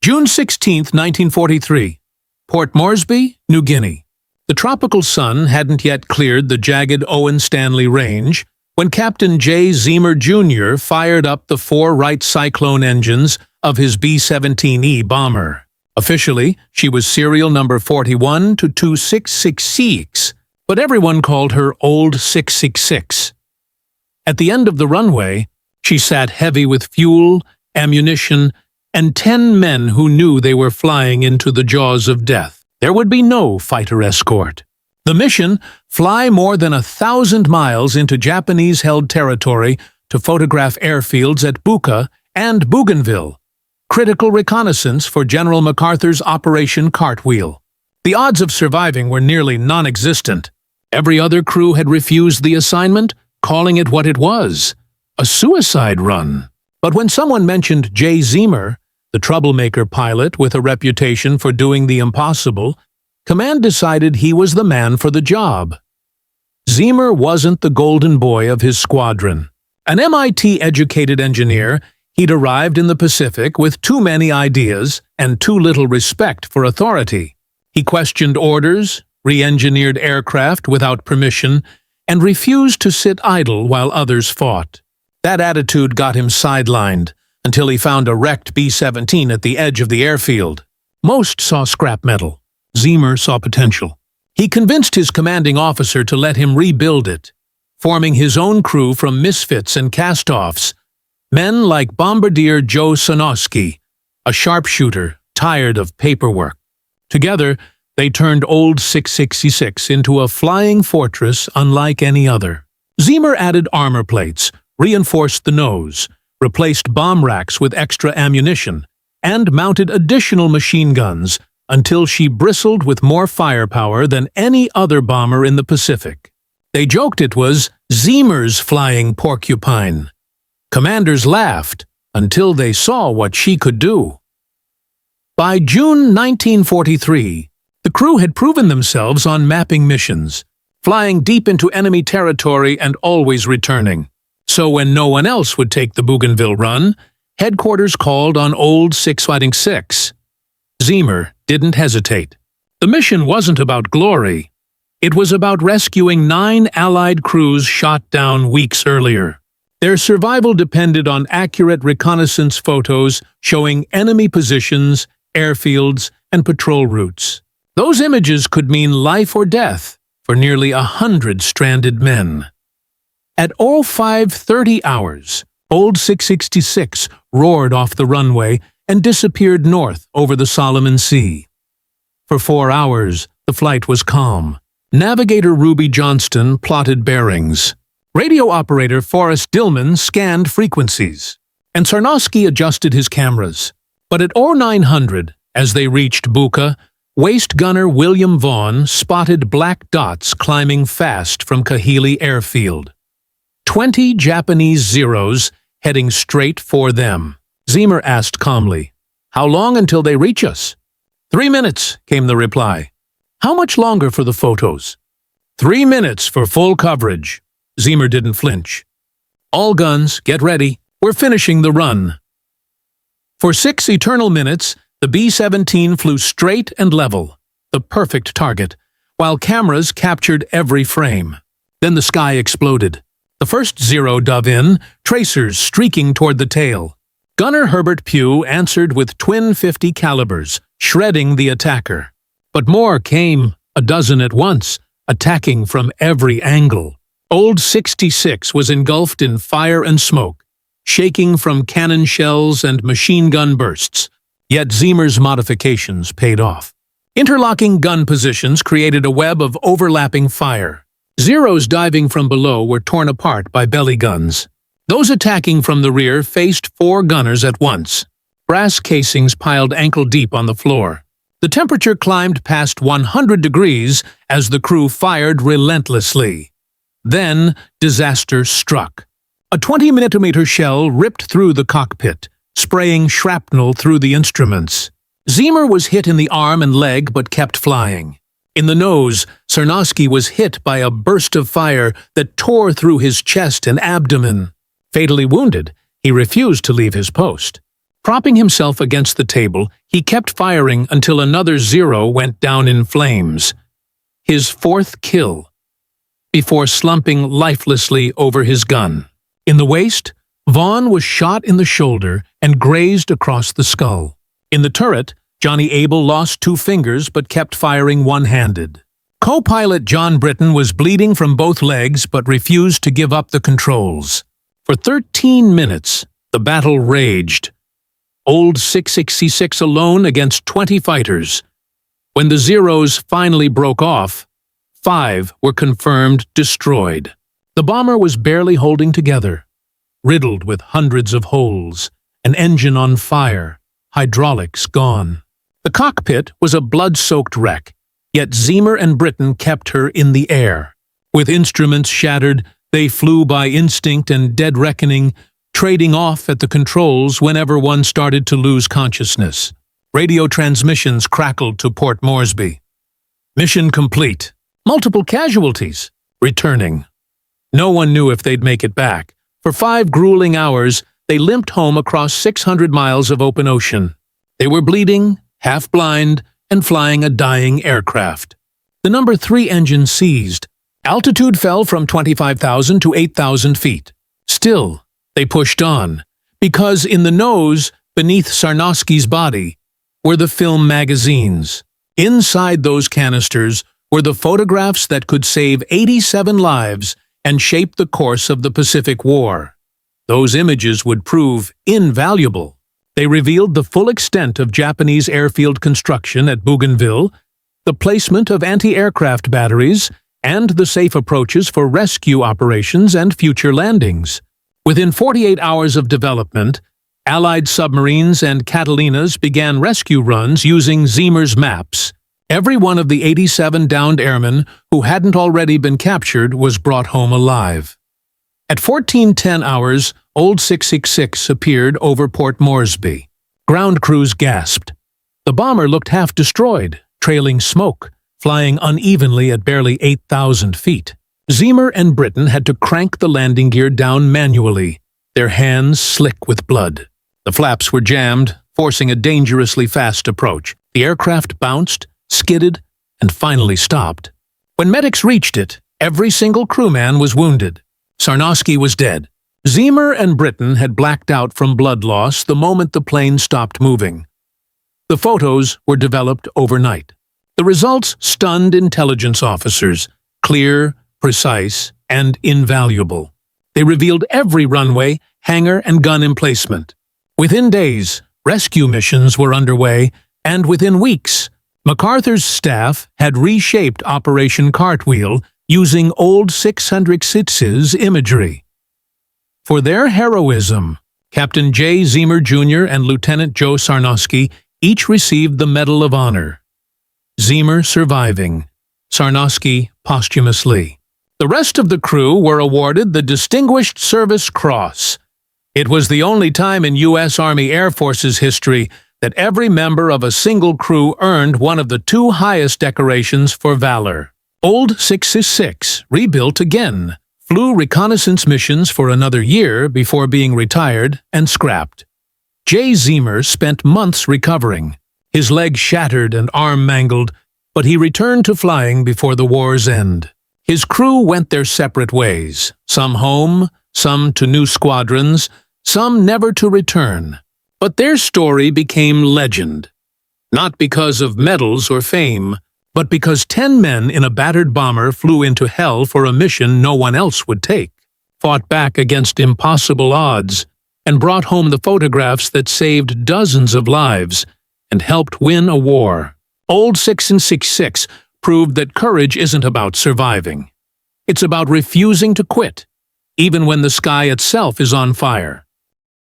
June 16, 1943. Port Moresby, New Guinea. The tropical sun hadn't yet cleared the jagged Owen Stanley Range when Captain Jay Zeamer Jr. fired up the 4 Wright Cyclone engines of his B-17E bomber. Officially, she was serial number 41 to 266, but everyone called her Old 666. At the end of the runway, she sat heavy with fuel, ammunition, and 10 men who knew they were flying into the jaws of death. There would be no fighter escort. The mission: fly more than 1,000 miles into Japanese-held territory to photograph airfields at Buka and Bougainville. Critical reconnaissance for General MacArthur's Operation Cartwheel. The odds of surviving were nearly non-existent. Every other crew had refused the assignment, calling it what it was: a suicide run. But when someone mentioned Jay Zeamer, the troublemaker pilot with a reputation for doing the impossible, command decided he was the man for the job. Zeamer wasn't the golden boy of his squadron. An MIT-educated engineer, he'd arrived in the Pacific with too many ideas and too little respect for authority. He questioned orders, re-engineered aircraft without permission, and refused to sit idle while others fought. That attitude got him sidelined until he found a wrecked B-17 at the edge of the airfield. Most saw scrap metal. Zeamer saw potential. He convinced his commanding officer to let him rebuild it, forming his own crew from misfits and cast-offs, men like Bombardier Joe Sanowski, a sharpshooter tired of paperwork. Together, they turned Old 666 into a flying fortress unlike any other. Zeamer added armor plates, reinforced the nose, replaced bomb racks with extra ammunition, and mounted additional machine guns until she bristled with more firepower than any other bomber in the Pacific. They joked it was Zeamer's flying porcupine. Commanders laughed until they saw what she could do. By June 1943, the crew had proven themselves on mapping missions, flying deep into enemy territory and always returning. So when no one else would take the Bougainville run, headquarters called on Old 666. Zeamer didn't hesitate. The mission wasn't about glory. It was about rescuing 9 Allied crews shot down weeks earlier. Their survival depended on accurate reconnaissance photos showing enemy positions, airfields, and patrol routes. Those images could mean life or death for nearly 100 stranded men. At 0530 hours, Old 666 roared off the runway and disappeared north over the Solomon Sea. For 4 hours, the flight was calm. Navigator Ruby Johnston plotted bearings. Radio operator Forrest Dillman scanned frequencies. And Sarnowski adjusted his cameras. But at 0900, as they reached Buka, waist gunner William Vaughn spotted black dots climbing fast from Kahili Airfield. 20 Japanese Zeros heading straight for them. Zeamer asked calmly, "How long until they reach us?" 3 minutes, came the reply. "How much longer for the photos?" 3 minutes for full coverage. Zeamer didn't flinch. "All guns, get ready. We're finishing the run." For 6 eternal minutes, the B-17 flew straight and level, the perfect target, while cameras captured every frame. Then the sky exploded. The first Zero dove in, tracers streaking toward the tail. Gunner Herbert Pugh answered with twin .50 calibers, shredding the attacker. But more came, a dozen at once, attacking from every angle. Old 66 was engulfed in fire and smoke, shaking from cannon shells and machine gun bursts. Yet Zeamer's modifications paid off. Interlocking gun positions created a web of overlapping fire. Zeros diving from below were torn apart by belly guns. Those attacking from the rear faced 4 gunners at once. Brass casings piled ankle-deep on the floor. The temperature climbed past 100 degrees as the crew fired relentlessly. Then disaster struck. A 20mm shell ripped through the cockpit, spraying shrapnel through the instruments. Zeamer was hit in the arm and leg but kept flying. In the nose, Sarnowski was hit by a burst of fire that tore through his chest and abdomen. Fatally wounded, he refused to leave his post. Propping himself against the table, he kept firing until another Zero went down in flames. His fourth kill, before slumping lifelessly over his gun. In the waist, Vaughn was shot in the shoulder and grazed across the skull. In the turret, Johnny Abel lost 2 fingers but kept firing one-handed. Co-pilot John Britton was bleeding from both legs but refused to give up the controls. For 13 minutes, the battle raged. Old 666 alone against 20 fighters. When the Zeros finally broke off, 5 were confirmed destroyed. The bomber was barely holding together, riddled with hundreds of holes, an engine on fire, hydraulics gone. The cockpit was a blood-soaked wreck, yet Zeamer and Britton kept her in the air. With instruments shattered, they flew by instinct and dead reckoning, trading off at the controls whenever one started to lose consciousness. Radio transmissions crackled to Port Moresby. Mission complete. Multiple casualties. Returning. No one knew if they'd make it back. For 5 grueling hours, they limped home across 600 miles of open ocean. They were bleeding, half-blind, and flying a dying aircraft. The number 3 engine seized. Altitude fell from 25,000 to 8,000 feet. Still, they pushed on, because in the nose, beneath Sarnowski's body, were the film magazines. Inside those canisters were the photographs that could save 87 lives and shape the course of the Pacific War. Those images would prove invaluable. They revealed the full extent of Japanese airfield construction at Bougainville, the placement of anti-aircraft batteries, and the safe approaches for rescue operations and future landings. Within 48 hours of development, Allied submarines and Catalinas began rescue runs using Zeamer's maps. Every one of the 87 downed airmen who hadn't already been captured was brought home alive. At 14:10 hours, Old 666 appeared over Port Moresby. Ground crews gasped. The bomber looked half destroyed, trailing smoke, flying unevenly at barely 8,000 feet. Zeamer and Britton had to crank the landing gear down manually, their hands slick with blood. The flaps were jammed, forcing a dangerously fast approach. The aircraft bounced, skidded, and finally stopped. When medics reached it, every single crewman was wounded. Sarnowski was dead. Zeamer and Britton had blacked out from blood loss the moment the plane stopped moving. The photos were developed overnight. The results stunned intelligence officers, clear, precise, and invaluable. They revealed every runway, hangar, and gun emplacement. Within days, rescue missions were underway, and within weeks, MacArthur's staff had reshaped Operation Cartwheel using Old 666's imagery. For their heroism, Captain Jay Zeamer Jr. and Lieutenant Joe Sarnowski each received the Medal of Honor. Zeamer surviving, Sarnowski posthumously. The rest of the crew were awarded the Distinguished Service Cross. It was the only time in U.S. Army Air Force's history that every member of a single crew earned one of the 2 highest decorations for valor. Old 666, rebuilt again, flew reconnaissance missions for another year before being retired and scrapped. Jay Zeamer spent months recovering, his leg shattered and arm mangled, but he returned to flying before the war's end. His crew went their separate ways, some home, some to new squadrons, some never to return. But their story became legend, not because of medals or fame, but because 10 men in a battered bomber flew into hell for a mission no one else would take, fought back against impossible odds, and brought home the photographs that saved dozens of lives and helped win a war. Old 666 proved that courage isn't about surviving. It's about refusing to quit, even when the sky itself is on fire.